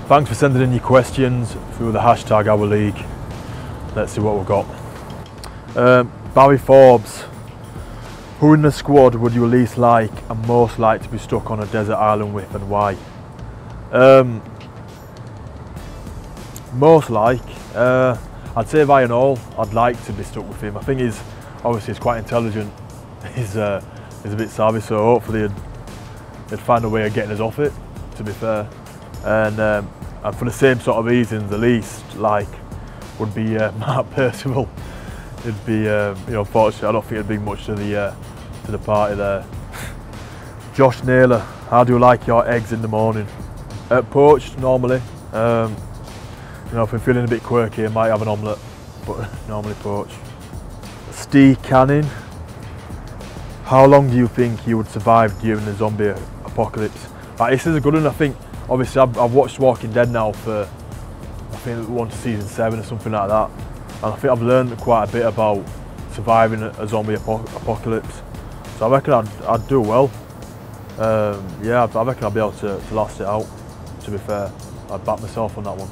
Thanks for sending in your questions through the hashtag #OurLeague. Let's see what we've got. Barry Forbes. Who in the squad would you least like and most like to be stuck on a desert island with, and why? Most like, I'd say Ryan Hall. I'd like to be stuck with him. I think he's quite intelligent. He's a bit savvy, so hopefully he'd find a way of getting us off it, to be fair. And for the same sort of reasons, the least like would be Mark Percival. It'd be, unfortunately, I don't think it'd bring much to the party there. Josh Naylor, how do you like your eggs in the morning? Poached normally. If I'm feeling a bit quirky, I might have an omelette, but normally poached. Steve Canning, how long do you think you would survive during the zombie apocalypse? Right, this is a good one. I think, obviously, I've watched Walking Dead now for, I think, one to season 7 or something like that. And I think I've learned quite a bit about surviving a zombie apocalypse. So I reckon I'd do well. I reckon I'd be able to last it out, to be fair. I'd back myself on that one.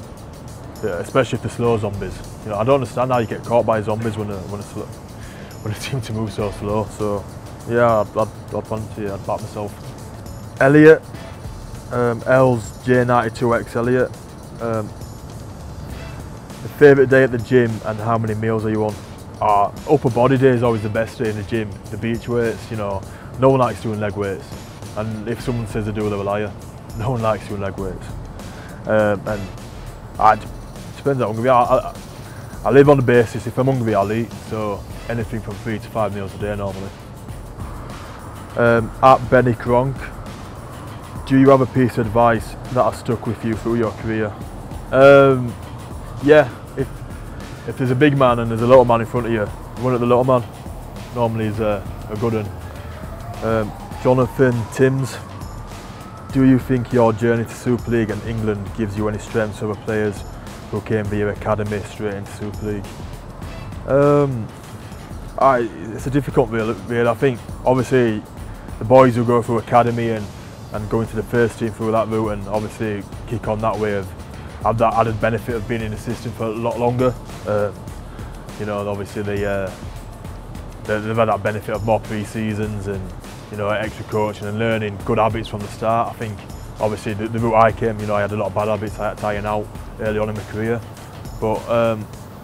Yeah, especially if they're slow zombies. I don't understand how you get caught by zombies when they seem to move so slow. So yeah, I'd fancy, I'd back myself. Elliott, L's J92X Elliott. The favourite day at the gym and how many meals are you on? Upper body day is always the best day in the gym. The beach weights, no one likes doing leg weights. And if someone says they do, they're a liar. No one likes doing leg weights. Depends how hungry I live on the basis, if I'm hungry I'll eat. So anything from 3 to 5 meals a day normally. At Benny Kronk, do you have a piece of advice that has stuck with you through your career? Yeah, if there's a big man and there's a little man in front of you, run at the little man. Normally is a good one. Jonathan Timms, do you think your journey to Super League and England gives you any strengths over players who came via academy straight into Super League? It's a difficult really. I think obviously the boys who go through academy and go into the first team through that route and obviously kick on that way have that added benefit of being in the system for a lot longer. Obviously they've had that benefit of more pre-seasons and extra coaching and learning good habits from the start. I think obviously the route I came, I had a lot of bad habits I had to iron out early on in my career. But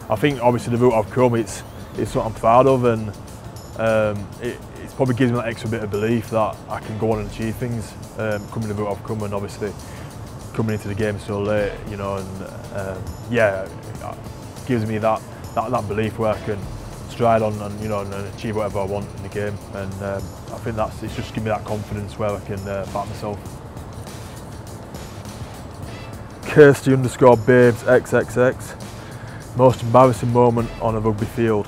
I think obviously the route I've come, it's what I'm proud of, and it probably gives me that extra bit of belief that I can go on and achieve things. Coming the route I've come, and obviously coming into the game so late, it gives me that belief where I can stride on and achieve whatever I want in the game. And I think it's just given me that confidence where I can back myself. Kirsty_babes XXX. Most embarrassing moment on a rugby field.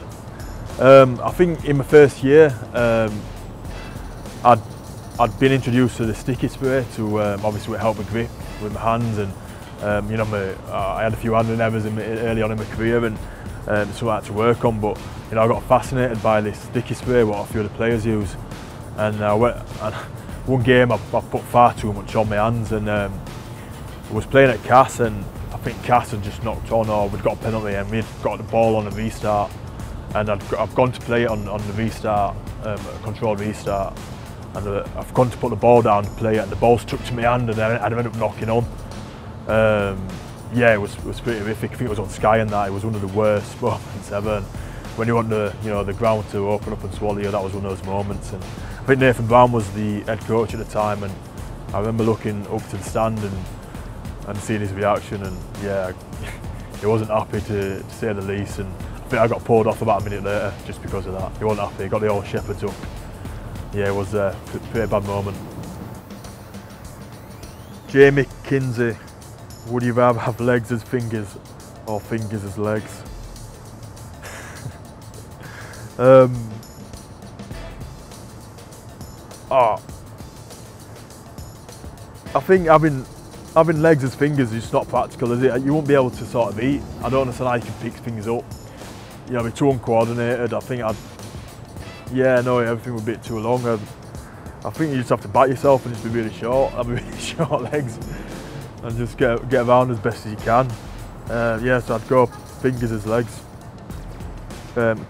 I think in my first year, I'd been introduced to the sticky spray to obviously help my grip with my hands, and I had a few handling errors early on in my career, and something I had to work on. But I got fascinated by this sticky spray what a few of the players use, and one game I put far too much on my hands, and I was playing at Cass, and I think Cass had just knocked on, or we'd got a penalty and we'd got the ball on a restart, and I've gone to play it on the restart, a controlled restart, and I've gone to put the ball down to play it, and the ball stuck to my hand, and I'd ended up knocking on. It was pretty horrific. I think it was on Sky, and that it was one of the worst moments ever. And when you want the ground to open up and swallow you, that was one of those moments. And I think Nathan Brown was the head coach at the time, and I remember looking up to the stand and seeing his reaction, and he wasn't happy to say the least. And I think I got pulled off about a minute later just because of that. He wasn't happy. He got the old shepherd's hook. Yeah, it was a pretty bad moment. Jamie Kinsey, would you rather have legs as fingers or fingers as legs? I think having legs as fingers is just not practical, is it? You won't be able to sort of eat. I don't understand how you can pick things up. Be too uncoordinated. I think everything would be a bit too long. I think you just have to back yourself and just be really short. Have really short legs. and just get around as best as you can. Yeah, so I'd go fingers as legs.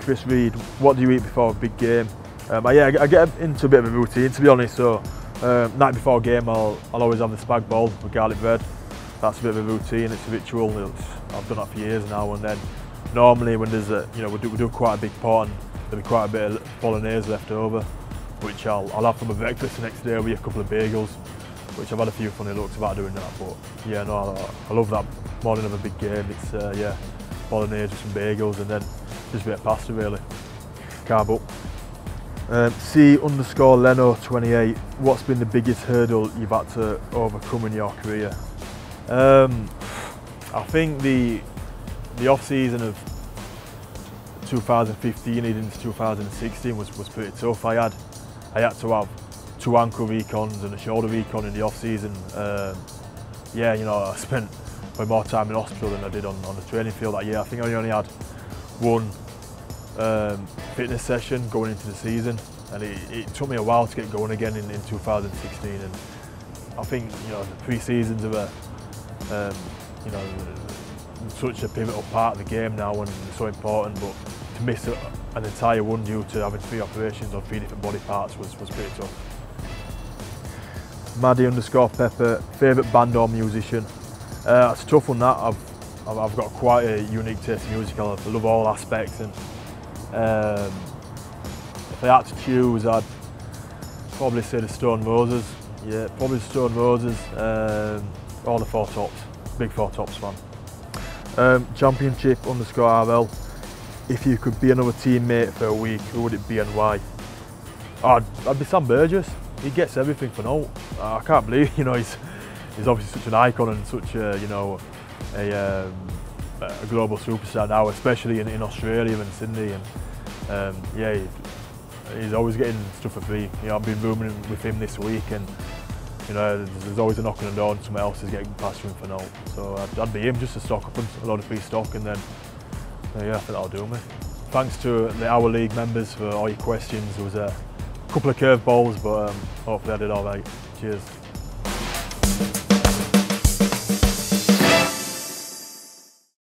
Chris Reed, what do you eat before a big game? I get into a bit of a routine, to be honest. So night before a game, I'll always have the spag bowl with garlic bread. That's a bit of a routine. It's a ritual. I've done that for years now. And then normally when there's we do quite a big pot, and there'll be quite a bit of bolognese left over, which I'll have for my breakfast the next day with a couple of bagels. Which I've had a few funny looks about doing that, but yeah, no, I love that morning of a big game. It's yeah, bolognese with some bagels and then just a bit of pasta really. Carb up. C_Leno28, what's been the biggest hurdle you've had to overcome in your career? I think the off season of 2015 leading into 2016 was pretty tough. I had to have 2 ankle recons and a shoulder recon in the off season. Yeah, you know, I spent way more time in hospital than I did on the training field that year. I think I only had 1 fitness session going into the season, and it took me a while to get going again in 2016. And I think, you know, the pre-seasons are you know, such a pivotal part of the game now and so important, but to miss an entire one due to having 3 operations on 3 different body parts was pretty tough. Maddie_Pepper, favourite band or musician? It's a tough one that. I've got quite a unique taste in music. I love all aspects, and if I had to choose, I'd probably say the Stone Roses. Yeah, probably the Stone Roses, or the Four Tops. Big Four Tops fan. Championship_RL, if you could be another teammate for a week, who would it be and why? I'd be Sam Burgess. He gets everything for now. I can't believe, you know, he's obviously such an icon and such a, you know, a global superstar now, especially in Australia and Sydney. And yeah, he's always getting stuff for free. You know, I've been rooming with him this week, and you know, there's always a knock on the door and someone else is getting past him for now. So I'd be him just to stock up a load of free stock, and then yeah, I think that'll do me. Thanks to the Our League members for all your questions. There was a couple of curveballs, but hopefully I did all right. Cheers.